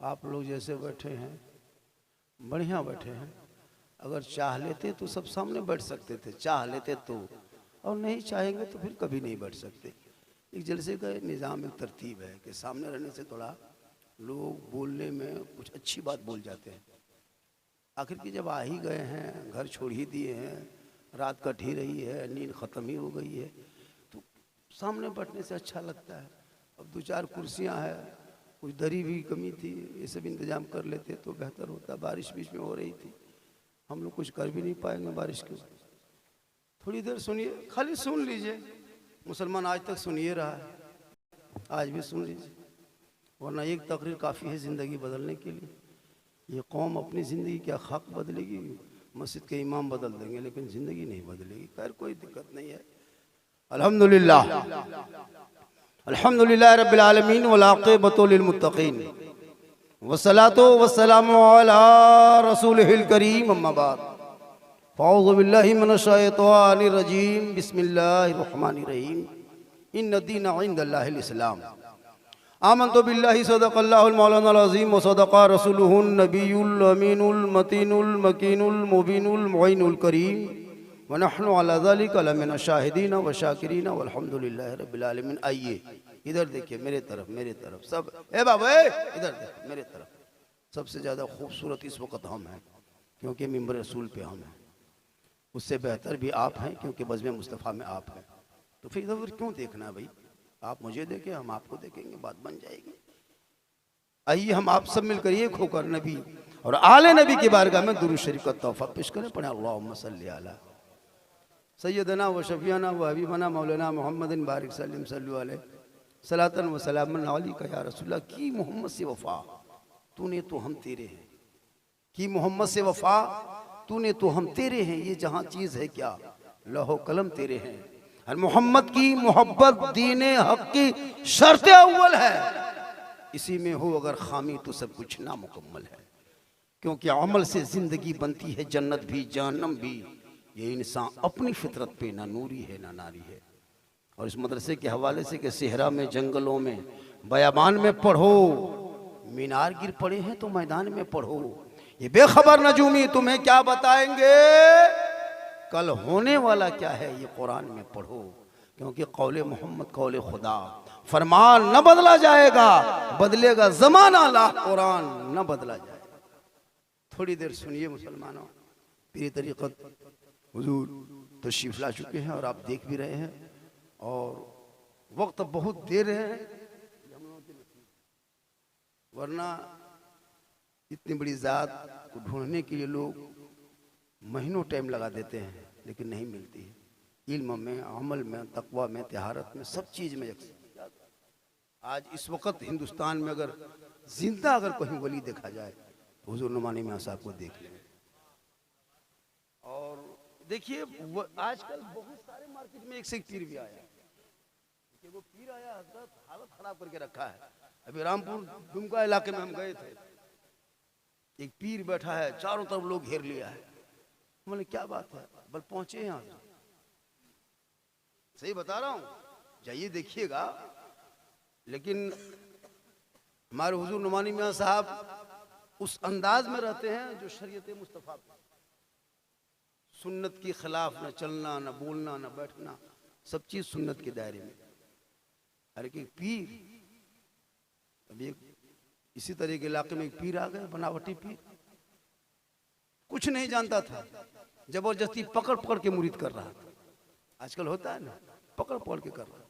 आप लोग जैसे बैठे हैं बढ़िया बैठे हैं। अगर चाह लेते तो सब सामने बैठ सकते थे, चाह लेते तो, और नहीं चाहेंगे तो फिर कभी नहीं बैठ सकते। एक जलसे का निज़ाम, एक तरतीब है कि सामने रहने से थोड़ा लोग बोलने में कुछ अच्छी बात बोल जाते हैं। आखिर की जब आ ही गए हैं, घर छोड़ ही दिए हैं, रात कट ही रही है, नींद ख़त्म ही हो गई है, तो सामने बैठने से अच्छा लगता है। अब 2-4 कुर्सियां हैं, कुछ दरी भी कमी थी, ये सब इंतज़ाम कर लेते तो बेहतर होता। बारिश बीच में हो रही थी, हम लोग कुछ कर भी नहीं पाएंगे बारिश के। थोड़ी देर सुनिए, खाली सुन लीजिए। मुसलमान आज तक सुनिए रहा है, आज भी सुन लीजिए, वरना एक तकरीर काफ़ी है ज़िंदगी बदलने के लिए। ये कौम अपनी ज़िंदगी क्या खाक बदलेगी, मस्जिद के इमाम बदल देंगे लेकिन ज़िंदगी नहीं बदलेगी। खैर कोई दिक्कत नहीं है। अल्हम्दुलिल्लाह अल्हम्दुलिल्लाह रब्बिल आलमीन वल आक़िबतु लिल मुत्तक़ीन वस्सलातु वस्सलामु अला रसूलिहिल करीम अम्मा बाद फ़अऊज़ु बिल्लाहि मिनश शैतानिर रजीम बिस्मिल्लाहिर रहमानिर रहीम इन्न दीना इंदल्लाहिल इस्लाम आमन्तु बिल्लाहि सदक़ल्लाहुल मौलानाल अज़ीम व सदक़ा रसूलुहुन नबियुल अमीनुल मतीनुल मकीनुल मुबीनुल मुईनुल करीम व नहनु अला ज़ालिका लमिन शाहिदीन व शाकिरीन वल्हम्दुलिल्लाहि रब्बिल आलमीन। आइए इधर देखिए, मेरे तरफ सब, ए बाबू इधर देखिए मेरे तरफ। सबसे ज़्यादा खूबसूरत इस वक्त हम हैं क्योंकि मिंबर रसूल पे हम हैं, उससे बेहतर भी आप हैं क्योंकि बज़्म मुस्तफ़ा में आप हैं। तो फिर इधर क्यों देखना है भाई, आप मुझे देखें, हम आपको देखेंगे, बात बन जाएगी। आइए हम आप सब मिलकर एक होकर नबी और आले नबी की बारगाह में दुरूद शरीफ का तोहफा पेश करें। पढ़े अल्लाहुम्मा सल्ली अला सय्यदना व शफीना व हबीबना मौलाना मोहम्मदिन बारिक सल्लम सल्लु अलैहि सलातन व सलामन अलैका या रसूलल्लाह। की मोहम्मद से वफा तूने तो हम तेरे हैं, की मोहम्मद से वफा तूने तो हम तेरे हैं, ये जहां चीज है क्या लौह कलम तेरे हैं। हर मोहम्मद की मोहब्बत दीने हक की शर्त अव्वल है, इसी में हो अगर खामी तो सब कुछ नामुकम्मल है। क्योंकि अमल से जिंदगी बनती है जन्नत भी जहन्नम भी, ये इंसान अपनी फितरत पे ना नूरी है ना नारी है। और इस मदरसे के हवाले से कि सेहरा में, जंगलों में, बयाबान में पढ़ो, मीनार गिर पड़े हैं तो मैदान में पढ़ो, ये बेखबर नजूमी तुम्हें क्या बताएंगे, कल होने वाला क्या है ये कुरान में पढ़ो। क्योंकि कौले मोहम्मद कौले खुदा, फरमान न बदला जाएगा, बदलेगा जमाना, ला कुरान न बदला जाएगा। थोड़ी देर सुनिए मुसलमानों, पीर तरीक़त हुजूर तशरीफ ला चुके हैं और आप देख भी रहे हैं, और वक्त बहुत देर है, वरना इतनी बड़ी ज़ात को ढूंढने के लिए लोग महीनों टाइम लगा देते हैं लेकिन नहीं मिलती है। इल्म में, अमल में, तकवा में, तिहारत में, सब चीज़ में यकसा। आज इस वक्त हिंदुस्तान में अगर जिंदा अगर कहीं वली देखा जाए तो हुजूर नुमानी मियां साहब को देख लें। और देखिए आजकल बहुत सारे मार्केट में एक से एक पीर भी आया, वो पीर आया हजरत हालत खराब करके रखा है। अभी रामपुर दुमका इलाके में हम गए थे, एक पीर बैठा है, चारों तरफ लोग घेर लिया है। बोले क्या बात है, बल पहुंचे यहाँ, सही बता रहा हूँ, जाइए देखिएगा। लेकिन हमारे हुजूर नुमानी मियां साहब उस अंदाज में रहते हैं जो शरीयत मुस्तफ़ा, सुन्नत के खिलाफ न चलना, न बोलना, न बैठना, सब चीज सुन्नत के दायरे में। अरे कि पीर, अभी एक इसी तरह के इलाके में एक पीर आ गए, बनावटी पीर, कुछ नहीं जानता था, जबरदस्ती पकड़ पकड़ के मुरीद कर रहा था। आजकल होता है ना, पकड़ पकड़ के कर रहा,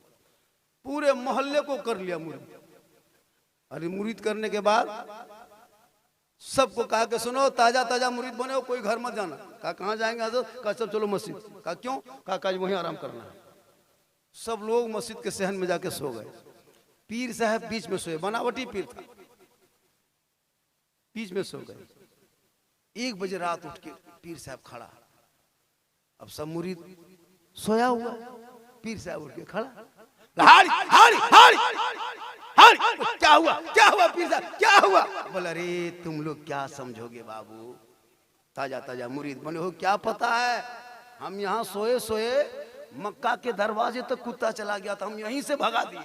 पूरे मोहल्ले को कर लिया मुरीद। अरे मुरीद करने के बाद सबको कहा कि सुनो ताजा ताजा मुरीद बने हो, कोई घर मत जाना। कहा कहाँ जाएंगे हजरत? कहा सब चलो मस्जिद। कहा क्यों? कहा वहीं आराम करना है। सब लोग मस्जिद के सहन में जाके सो गए, पीर साहब बीच में सोए, बनावटी पीर था, बीच में सो गए। 1 बजे रात उठ के पीर साहब खड़ा, अब सब मुरीद सोया हुआ, पीर साहब उठ के खड़ा, हारी हारी हारी हारी, क्या हुआ क्या हुआ पीर साहब क्या हुआ? बोला अरे तुम लोग क्या समझोगे बाबू, ताजा ताजा मुरीद बने हो, क्या पता है हम यहाँ सोए सोए मक्का के दरवाजे तक कुत्ता चला गया था, हम यहीं से भगा दिए।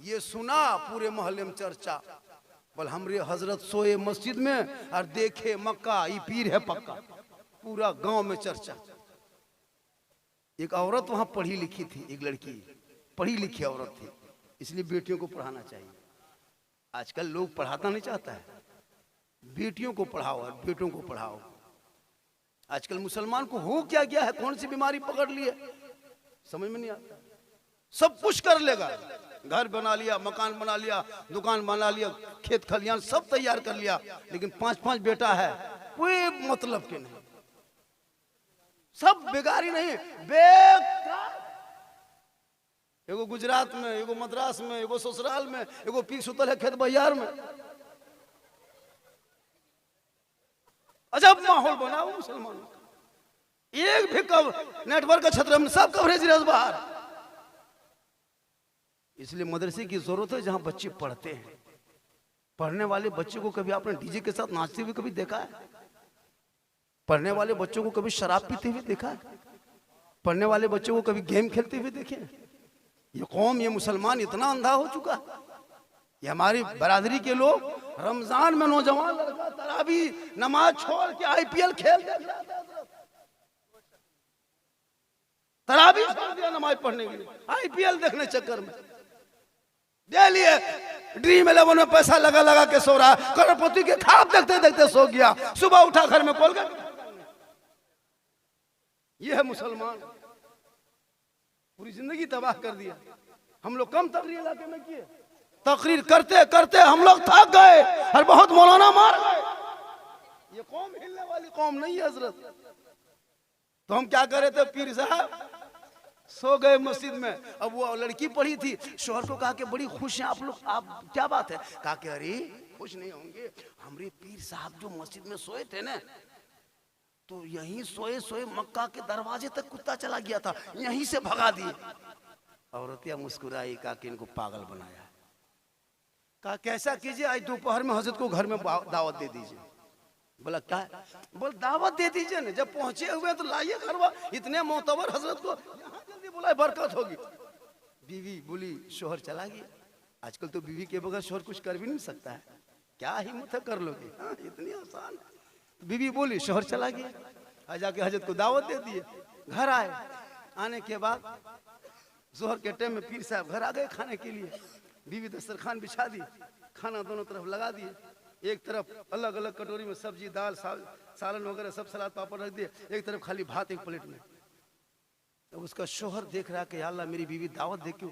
ये सुना पूरे मोहल्ले में चर्चा, बोल हमरे हजरत सोए मस्जिद में और देखे मक्का, ये पीर है पक्का। पूरा गांव में चर्चा। एक औरत वहां पढ़ी लिखी थी, एक लड़की पढ़ी लिखी औरत थी, इसलिए बेटियों को पढ़ाना चाहिए। आजकल लोग पढ़ाता नहीं चाहता है, बेटियों को पढ़ाओ और बेटों को पढ़ाओ। आजकल मुसलमान को हो क्या गया है, कौन सी बीमारी पकड़ ली है समझ में नहीं आता। सब कुछ कर लेगा, घर बना लिया, मकान बना लिया, दुकान बना लिया, खेत खलियान सब तैयार कर लिया, लेकिन 5-5 बेटा है, कोई मतलब के नहीं, सब बेगारी नहीं बेकार। एगो गुजरात में, एगो मद्रास में, एगो ससुराल में, एगो पीर सुतल है खेत बहियार में। अजब माहौल बना वो मुसलमानों का। एक भी नेटवर्क का क्षेत्र में सब कवरेज रह बाहर। इसलिए मदरसे की जरूरत है जहां बच्चे पढ़ते हैं। पढ़ने वाले बच्चों को कभी आपने डीजे के साथ नाचते हुए कभी देखा है? पढ़ने वाले बच्चों को कभी शराब पीते हुए देखा है? पढ़ने वाले बच्चों को कभी गेम खेलते हुए देखे? ये कौम, ये मुसलमान इतना अंधा हो चुका है। ये हमारी बरादरी के लोग रमजान में नौजवान लड़का तरावी नमाज छोड़ के आईपीएल खेल देख रहा था। तरावी छोड़ दिया नमाज पढ़ने के लिए, आईपीएल देखने चक्कर में। दे लिए ड्रीम 11 में पैसा लगा लगा के सो रहा, करोड़पति के ख्वाब देखते देखते सो गया, सुबह उठा घर में खोल कर। ये है मुसलमान, पूरी जिंदगी तबाह कर दिया। हम लोग कम तकरीर इलाके में किए, तकरीर करते करते हम लोग थक गए और बहुत मौलाना मार गए। ये कौम हिलने वाली कौम नहीं है हजरत। तो हम क्या कर रहे थे, पीर साहब सो गए मस्जिद में। अब वो लड़की पढ़ी थी, शोहर को कहा कि बड़ी खुश हैं आप लोग, आप क्या बात है? कहा कि अरे खुश नहीं होंगे, हमारे पीर साहब जो मस्जिद में सोए थे ना, तो यहीं सोए सोए मक्का के दरवाजे तक कुत्ता चला गया था, यहीं से भगा दिए। औरतिया मुस्कुराई, कहा कि इनको पागल बनाया। कहा कैसा कीजिए, आज दोपहर में हजरत को घर में दावत दे दीजिए। बोला क्या? बोल दावत दे दीजिए ना, जब पहुंचे हुए तो लाइए घरवा, इतने मोतबर हजरत को यहाँ जल्दी बुलाए, बरकत होगी। बीवी बोली शोहर चला गया। आजकल तो बीवी के बगैर शोहर कुछ कर भी नहीं सकता है, क्या हिम्मत है कर लोगे? हाँ, इतनी आसान है। बीवी बोली शोहर चला गया, आज जाके हजरत को दावत दे दिए। घर आए, आने के बाद जोहर के टाइम में पीर साहब घर आ गए खाने के लिए। बीवी दस्तरखान बिछा दी, खाना दोनों तरफ लगा दिए। एक तरफ अलग अलग कटोरी में सब्जी दाल सालन वगैरह सब सलाद पापड़ रख दिए, एक तरफ खाली भात एक प्लेट में। तो उसका शोहर देख रहा कि अल्लाह मेरी बीवी दावत दे क्यों,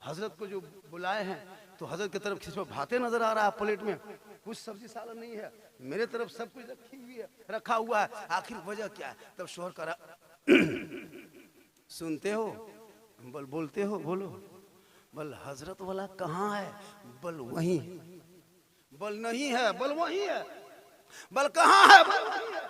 हजरत को जो बुलाए हैं तो हजरत की तरफ खिसवा भाते नजर आ रहा है प्लेट में, कुछ सब्जी सालन नहीं है, मेरे तरफ सब कुछ रखी हुई है, रखा हुआ है, आखिर वजह क्या है? तब शोहर करा सुनते हो, बोलते हो, बोलो। बल हजरत वाला कहाँ है? बल वहीं। बल नहीं है, बल वहीं है। बल कहाँ है? बल वहीं है।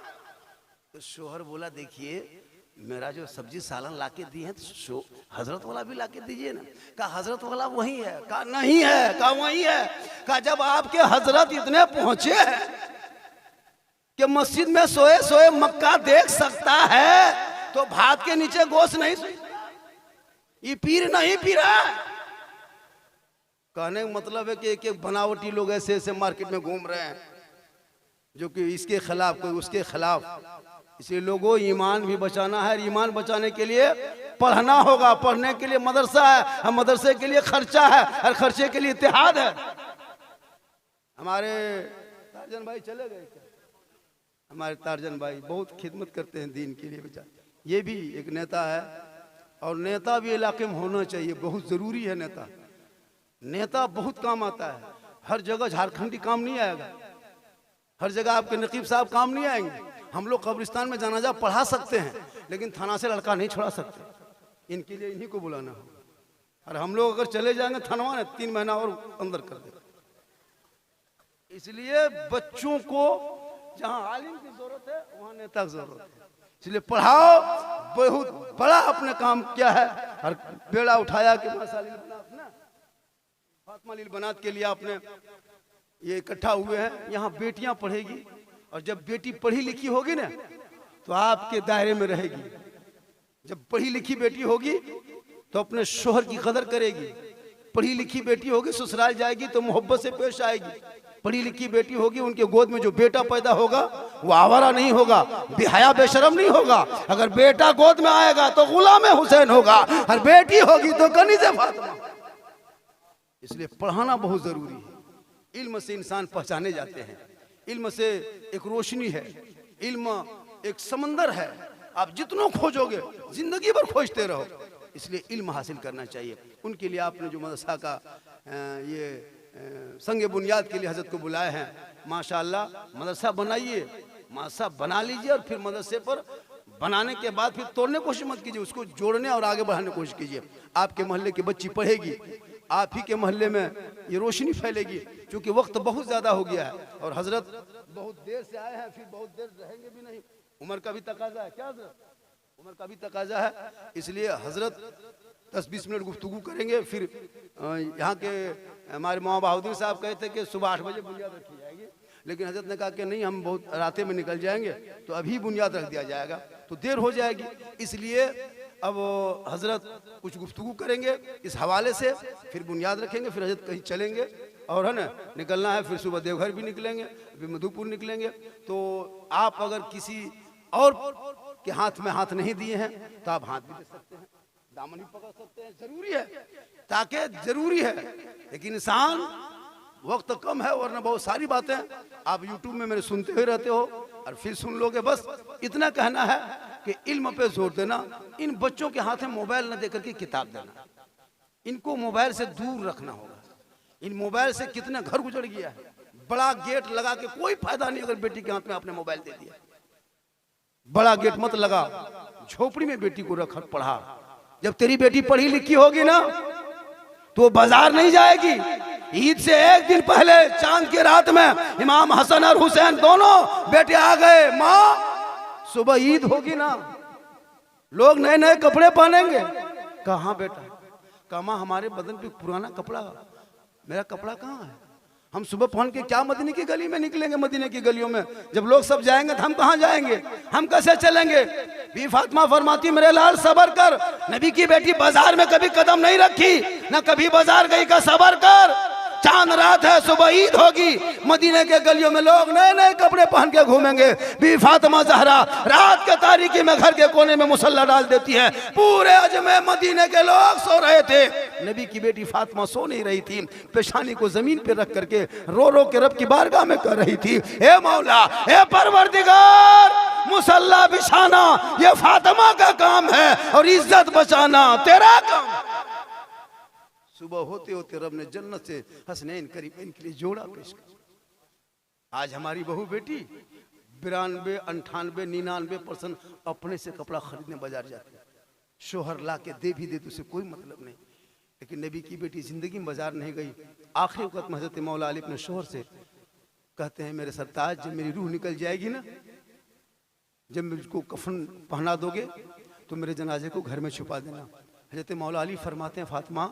तो शोहर बोला देखिए मेरा जो सब्जी सालन लाके दिए हैं तो हजरत वाला भी लाके दीजिए ना। कहा हजरत वाला वहीं है। कहा नहीं है। कहा वहीं है। कहा जब आपके हजरत इतने पहुंचे हैं कि मस्जिद में सोए सोए मक्का देख सकता है तो भात के नीचे गोश्त नहीं, ये पीर नहीं पी रहा। कहने का मतलब है कि एक एक बनावटी लोग ऐसे ऐसे मार्केट में घूम रहे हैं जो कि इसके खिलाफ कोई उसके खिलाफ। इसलिए लोगों ईमान भी बचाना है, ईमान बचाने के लिए पढ़ना होगा, पढ़ने के लिए मदरसा है और मदरसे के लिए खर्चा है और खर्चे के लिए इत्तेहाद है। हमारे तारजन भाई चले गए क्या? हमारे तारजन भाई बहुत खिदमत करते हैं दीन के लिए बेचारे। ये भी एक नेता है और नेता भी इलाके में होना चाहिए, बहुत जरूरी है नेता। नेता बहुत काम आता है, हर जगह झारखंडी काम नहीं आएगा, हर जगह आपके नकीब साहब काम नहीं आएंगे। हम लोग कब्रिस्तान में जनाजा पढ़ा सकते हैं लेकिन थाना से लड़का नहीं छोड़ा सकते, इनके लिए इन्हीं को बुलाना होगा। और हम लोग अगर चले जाएंगे थानवा ने 3 महीना और अंदर कर देगा। इसलिए बच्चों को जहां आलिम की जरूरत है वहां नेता की जरूरत है। इसलिए पढ़ाओ, बहुत बड़ा अपने काम किया है और बेड़ा उठाया कि फातिमा लील बनात के लिए आपने ये इकट्ठा हुए हैं। यहाँ बेटियां पढ़ेगी और जब बेटी पढ़ी लिखी होगी ना तो आपके दायरे में रहेगी। जब पढ़ी लिखी बेटी होगी तो अपने शोहर की कदर करेगी, पढ़ी लिखी बेटी होगी ससुराल जाएगी तो मोहब्बत से पेश आएगी। पढ़ी लिखी बेटी होगी, उनके गोद में जो बेटा पैदा होगा वो आवारा नहीं होगा, बेहया बेशरम नहीं होगा। अगर बेटा गोद में आएगा तो गुलाम हुसैन होगा, और बेटी होगी तो कनीज़े फातिमा। इसलिए पढ़ाना बहुत जरूरी है। इल्म से इंसान पहचाने जाते हैं, इल्म से एक रोशनी है, इल्म एक समंदर है, आप जितनों खोजोगे जिंदगी भर खोजते रहो। इसलिए इल्म हासिल करना चाहिए। उनके लिए आपने जो मदरसा का ये संग बुनियाद के लिए हजरत को बुलाए हैं, माशाअल्लाह मदरसा बनाइए, मदरसा बना लीजिए, और फिर मदरसे पर बनाने के बाद फिर तोड़ने की कोशिश मत कीजिए, उसको जोड़ने और आगे बढ़ाने की कोशिश कीजिए। आपके मोहल्ले की बच्ची पढ़ेगी, आप ही के मोहल्ले में ये रोशनी फैलेगी। क्योंकि वक्त बहुत ज़्यादा हो गया है और हजरत बहुत देर से आए हैं, फिर बहुत देर रहेंगे भी नहीं। उम्र का भी तकाजा है, क्या हजरत, उम्र का भी तकाजा है। इसलिए हजरत 10-20 मिनट गुफ्तगू करेंगे। फिर यहाँ के हमारे मौलाना बहाउद्दीन साहब कहते कि सुबह 8 बजे बुनियाद रखी जाएगी, लेकिन हजरत ने कहा कि नहीं, हम बहुत रातें में निकल जाएंगे, तो अभी बुनियाद रख दिया जाएगा, तो देर हो जाएगी। इसलिए अब हजरत कुछ गुफ्तगू करेंगे इस हवाले से, फिर बुनियाद रखेंगे, फिर हजरत कहीं चलेंगे और है ना निकलना है। फिर सुबह देवघर भी निकलेंगे, फिर मधुपुर निकलेंगे। तो आप अगर किसी और के हाथ में हाथ नहीं दिए हैं तो आप हाथ भी दे सकते हैं, दामन भी पकड़ सकते हैं। जरूरी है, ताकि जरूरी है, लेकिन इंसान वक्त कम है, वरना बहुत सारी बातें आप यूट्यूब में मेरे सुनते हुए रहते हो और फिर सुन लोगे। बस इतना कहना है कि इल्म पे जोर देना, इन बच्चों के हाथ में मोबाइल न देकर के किताब देना, इनको मोबाइल से दूर रखना होगा। इन मोबाइल से कितना घर गुजर गया है, बड़ा गेट लगा के कोई फायदा नहीं। अगर बेटी के हाथ में आपने मोबाइल दे दिया, बड़ा गेट मत लगा, झोपड़ी में बेटी को रख पढ़ा। जब तेरी बेटी पढ़ी लिखी होगी ना तो वो बाजार नहीं जाएगी। ईद से एक दिन पहले चांद की रात में इमाम हसन और हुसैन दोनों बेटे आ गए। माँ सुबह ईद होगी ना, लोग नए नए कपड़े पहनेंगे। कहाँ बेटा? कहा माँ हमारे बदन पे पुराना कपड़ा, मेरा कपड़ा कहाँ है? हम सुबह पहन के क्या मदीने की गली में निकलेंगे? मदीने की गलियों में जब लोग सब जाएंगे तो हम कहाँ जाएंगे? हम कैसे चलेंगे? बी फातिमा फरमाती मेरे लाल सबर कर, नबी की बेटी बाजार में कभी कदम नहीं रखी, ना कभी बाजार गई का सबर कर। चांद रात है, सुबह ईद होगी, मदीने के गलियों में लोग नए नए कपड़े पहन के घूमेंगे। बी फातिमा ज़हरा रात के तारीकी में घर के कोने में मुसल्ला डाल देती है। पूरे अजमेर मदीने के लोग सो रहे थे, नबी की बेटी फातिमा सो नहीं रही थी, पेशानी को जमीन पे रख करके रो रो के रब की बारगाह में कर रही थी, हे मौला, हे परवरदिगार, मुसल्ला बिछाना ये फातिमा का काम है और इज्जत बचाना तेरा काम। सुबह होते होते रब ने जन्नत से हसनैन करीमैन के लिए जोड़ा पेश किया। आज हमारी बहू बेटी 92, 98, 99% अपने से कपड़ा खरीदने बाजार जाती है। शोहर ला के दे भी दे तो उसे कोई मतलब नहीं, लेकिन नबी की बेटी जिंदगी में बाजार नहीं गई। आखिरी वक्त में हजरत मौला अली अपने शोहर से कहते हैं, मेरे सरताज जब मेरी रूह निकल जाएगी ना, जब मुझको कफन पहना दोगे तो मेरे जनाजे को घर में छुपा देना। हजरत मौला अली फरमाते हैं, फातिमा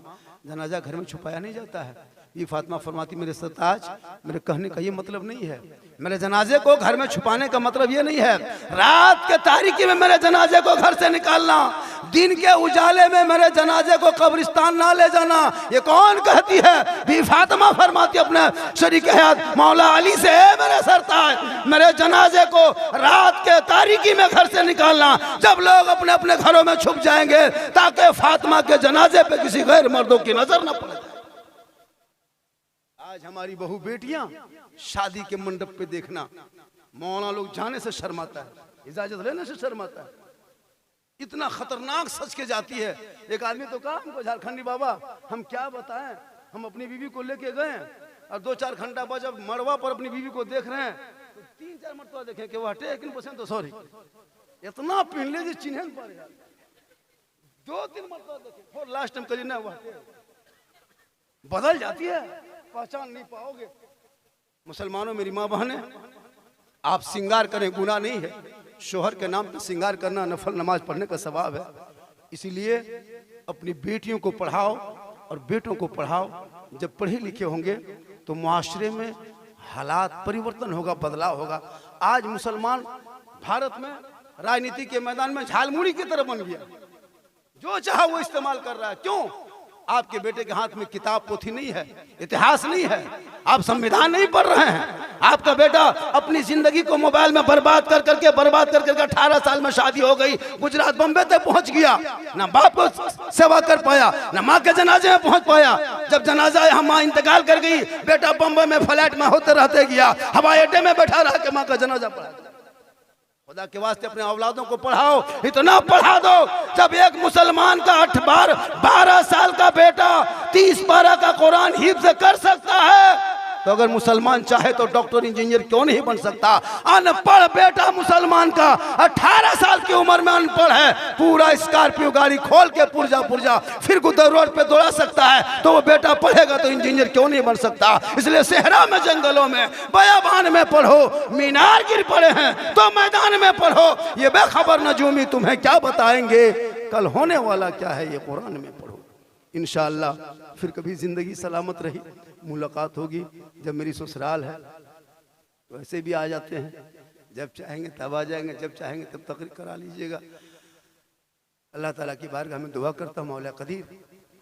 जनाजा घर में छुपाया नहीं जाता है। ये फातिमा फरमाती मेरे सरताज, मेरे कहने का ये मतलब नहीं है, मेरे जनाजे को घर में छुपाने का मतलब ये नहीं है रात के तारीकी में मेरे जनाजे को घर से निकालना, दिन के उजाले में मेरे जनाजे को कब्रिस्तान ना ले जाना। ये कौन कहती है? भी फातिमा फरमाती अपने शरीक हयात मौला अली से, मेरे सरताज मेरे जनाजे को रात के तारीकी में घर से निकालना, जब लोग अपने अपने घरों में छुप जाएंगे, ताकि फातिमा के जनाजे पे किसी गैर मर्दों की नजर न पड़े। आज हमारी बहू बेटियां शादी के मंडप पे देखना, मौलाना लोग जाने से शर्माता है, इजाजत लेने से शर्माता है। इतना खतरनाक सच के जाती है। एक आदमी तो कहा हमको, झारखंडी बाबा हम क्या बताएं, हम अपनी बीवी को लेके गए और 2-4 घंटा बाद जब मड़वा पर अपनी बीवी को देख रहे हैं तो 3-4 मरतबा देखे कि वो हटे, लेकिन पसंद तो सॉरी इतना पहले जो चिन्ह पर 2-3 मरतबा देखे और लास्ट टाइम कली ना हुआ, बदल जाती है, पहचान नहीं पाओगे। मुसलमानों, मेरी माँ बहने, आप श्रृंगार करें गुनाह नहीं है, शोहर के नाम पर श्रृंगार करना नफल नमाज पढ़ने का सवाब है। इसीलिए अपनी बेटियों को पढ़ाओ और बेटों को पढ़ाओ। जब पढ़े लिखे होंगे तो मुआशरे में हालात परिवर्तन होगा, बदलाव होगा। आज मुसलमान भारत में राजनीति के मैदान में झालमुड़ी की तरह बन गया, जो चाहा वो इस्तेमाल कर रहा है। क्यों? आपके बेटे के हाथ में किताब पोथी नहीं है, इतिहास नहीं है, आप संविधान नहीं पढ़ रहे हैं। आपका बेटा अपनी जिंदगी को मोबाइल में बर्बाद कर करके 18 साल में शादी हो गई, गुजरात बम्बे तक पहुंच गया, ना बाप को सेवा कर पाया, ना माँ के जनाजे में पहुंच पाया। जब जनाजा यहाँ माँ इंतकाल कर गई, बेटा बम्बे में फ्लैट में होते रहते गया, हवाई अड्डे में बैठा रहा के माँ का जनाजा पढ़ा। खुदा के वास्ते अपने औलादों को पढ़ाओ, इतना पढ़ा दो जब एक मुसलमान का 12 साल का बेटा 30 पारा का कुरान हिफ्ज़ कर सकता है, तो अगर मुसलमान चाहे तो डॉक्टर इंजीनियर क्यों नहीं बन सकता। अनपढ़ बेटा मुसलमान का 18 साल की उम्र में अनपढ़ है, पूरा स्कॉर्पियो गाड़ी खोल के पुर्जा फिर गुदर रोड पे दौड़ा सकता है, तो वो बेटा पढ़ेगा तो इंजीनियर क्यों नहीं बन सकता। इसलिए सेहरा में, जंगलों में, बयाबान में पढ़ो, मीनार गिर पड़े हैं तो मैदान में पढ़ो। ये बेखबर नजूमी तुम्हें क्या बताएंगे, कल होने वाला क्या है ये कुरान में पढ़ो। इंशाअल्लाह फिर कभी जिंदगी सलामत रही, मुलाकात होगी। जब मेरी ससुराल है तो ऐसे भी आ जाते हैं, जब चाहेंगे तब आ जाएंगे, जब चाहेंगे तब तकरीर करा लीजिएगा। अल्लाह ताला की बारगाह में दुआ करता हूँ, मौला कदीर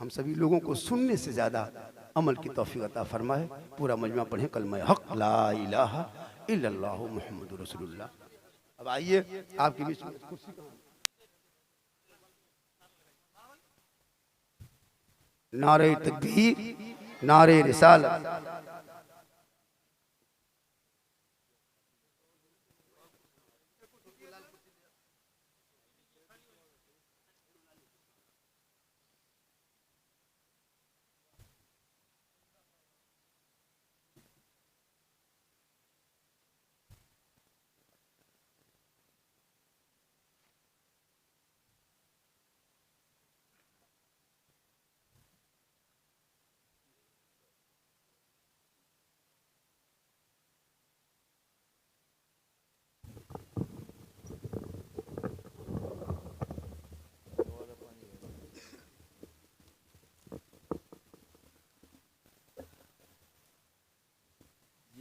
हम सभी लोगों को सुनने से ज़्यादा अमल की तौफीक अता फरमाए। पूरा मजमा पढ़ें कलमा हक ला इलाहा इल्लल्लाह मुहम्मदुर रसूलुल्लाह। अब आइए आपके बीच में कुर्सी का नारे तकबीर, नारे रिसालत।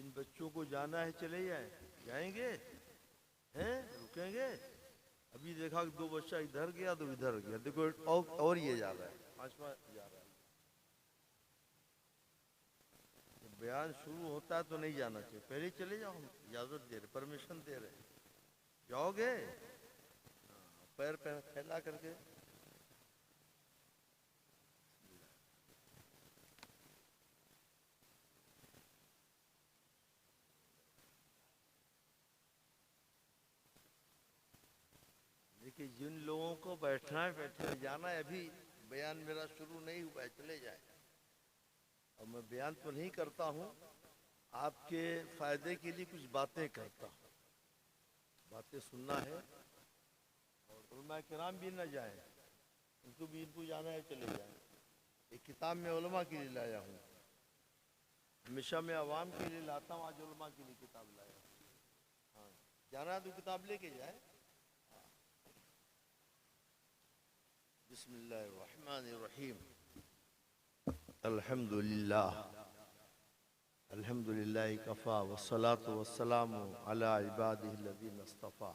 बच्चों को जाना है चले जाएंगे हैं, रुकेंगे। अभी देखा कि 2 बच्चा इधर गया तो इधर गया, देखो और ये जा रहा है, 5वां जा रहा है। बयान शुरू होता है तो नहीं जाना चाहिए, पहले चले जाओ, हम इजाजत दे रहे, परमिशन दे रहे। जाओगे पैर फैला करके। कि जिन लोगों को बैठना है बैठे, जाना है, अभी बयान मेरा शुरू नहीं हुआ है, चले जाए। और मैं बयान तो नहीं करता हूँ, आपके फायदे के लिए कुछ बातें करता हूँ, बातें सुनना है। और उलमा किराम भी न जाए, उनको भी इनको जाना है चले जाए। एक किताब में उलमा के लिए लाया हूँ, हमेशा मैं अवाम के लिए लाता हूँ, आज उलमा के लिए किताब लाया हूँ। हाँ, जाना है तो किताब लेके जाए। बिस्मिल्लाहिर्रहमानिर्रहीम। अल्हम्दुलिल्लाह कफ़ा वस्सलातु वस्सलामु अला इबादिहिल्लज़ीना इस्तफ़ा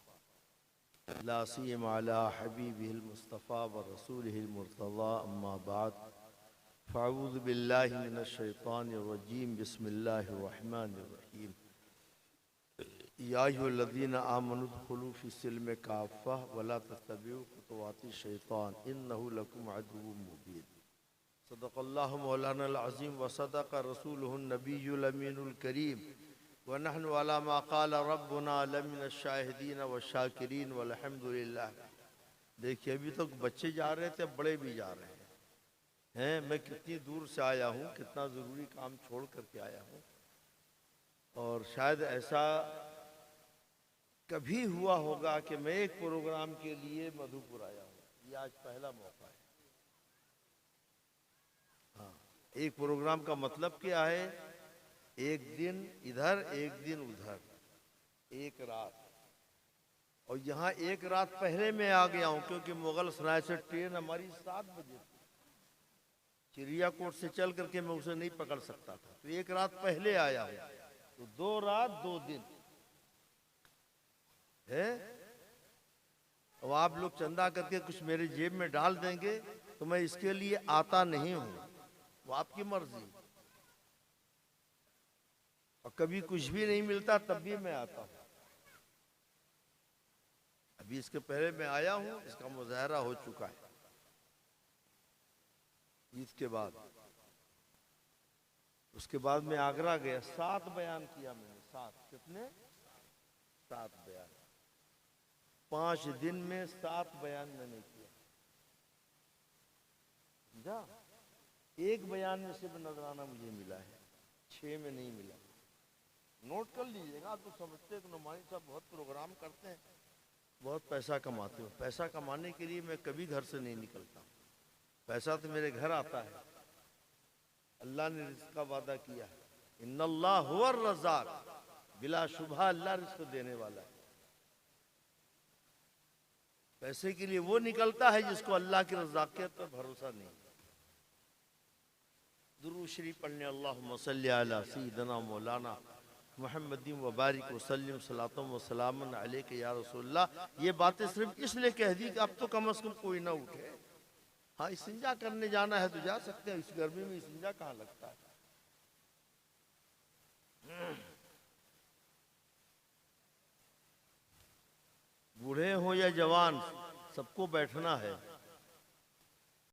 ला सियमा अला हबीबिहिल मुस्तफ़ा व रसूलिहिल मुर्तज़ा अम्मा बाद फ़अऊज़ु बिल्लाहि मिनश शैतानिर रजीम। बिस्मिल्लाहिर्रहमानिर्रहीम। या अय्युहल्लज़ीना आमनु उदखुलू फ़िस्सिल्मि काफ़्फ़ा वला तत्तबिउ खुतुवाति शैतान इन्नहु लकुम अदुव्वुम मुबीन। सदक़ल्लाहु मौलानल अज़ीम व सदक़ रसूलुहुन नबियुल अमीनुल करीम व नहनु अला मा क़ाल रब्बुना लमिनश शाहिदीन व शाकिरीन वल्हम्दुलिल्लाह। देखिए अभी तक बच्चे जा रहे थे, बड़े भी जा रहे हैं। मैं कितनी दूर से आया हूँ, कितना ज़रूरी काम छोड़ करके आया हूँ। और शायद ऐसा कभी हुआ होगा कि मैं एक प्रोग्राम के लिए मधुपुर आया हूँ, ये आज पहला मौका है। हाँ, एक प्रोग्राम का मतलब क्या है, एक दिन इधर एक दिन उधर, एक रात। और यहाँ एक रात पहले मैं आ गया हूँ, क्योंकि मुगल सराय से ट्रेन हमारी 7 बजे थी, चिड़ियाकोट से चल करके मैं उसे नहीं पकड़ सकता था, तो एक रात पहले आया हूँ। तो 2 रात 2 दिन है। अब आप लोग चंदा करके कुछ मेरे जेब में डाल देंगे तो तो मैं इसके लिए आता नहीं हूं, वो आपकी मर्जी। और कभी कुछ भी नहीं मिलता तब भी मैं आता हूं। अभी इसके पहले मैं आया हूं, इसका मुजाहरा हो चुका है ईद के बाद। उसके बाद मैं आगरा गया, 7 बयान किया मैंने। 7 कितने? 7 बयान। 5 दिन में 7 बयान मैंने किया। जा एक बयान में से नजराना मुझे मिला है, 6 में नहीं मिला। नोट कर लीजिएगा। आप तो समझते हैं कि नुमानी साहब बहुत प्रोग्राम करते हैं, बहुत पैसा कमाते हो। पैसा कमाने के लिए मैं कभी घर से नहीं निकलता। पैसा तो मेरे घर आता है। अल्लाह ने रिज़्क़ का वादा किया है, इन्नल्लाह हुवर रज़्ज़ाक़, बिला शुबहा अल्लाह रिज़्क़ देने वाला है। पैसे के लिए वो निकलता है जिसको अल्लाह की रज़्ज़ाक़ियत पर भरोसा नहीं। दुरूद शरीफ पढ़ने, अल्लाहुम्मा सल्ली अला सय्यिदना मौलाना मुहम्मदिन व बारिक व सल्लिम सलातम व सलामन अलैका या रसूलल्लाह। ये बातें सिर्फ इसलिए कह दी कि अब तो कम से कम कोई ना उठे। हाँ, इस्तिंजा करने जाना है तो जा सकते हैं, इस गर्मी में इस्तिंजा कहाँ लगता है। बूढ़े हो या जवान, सबको बैठना है।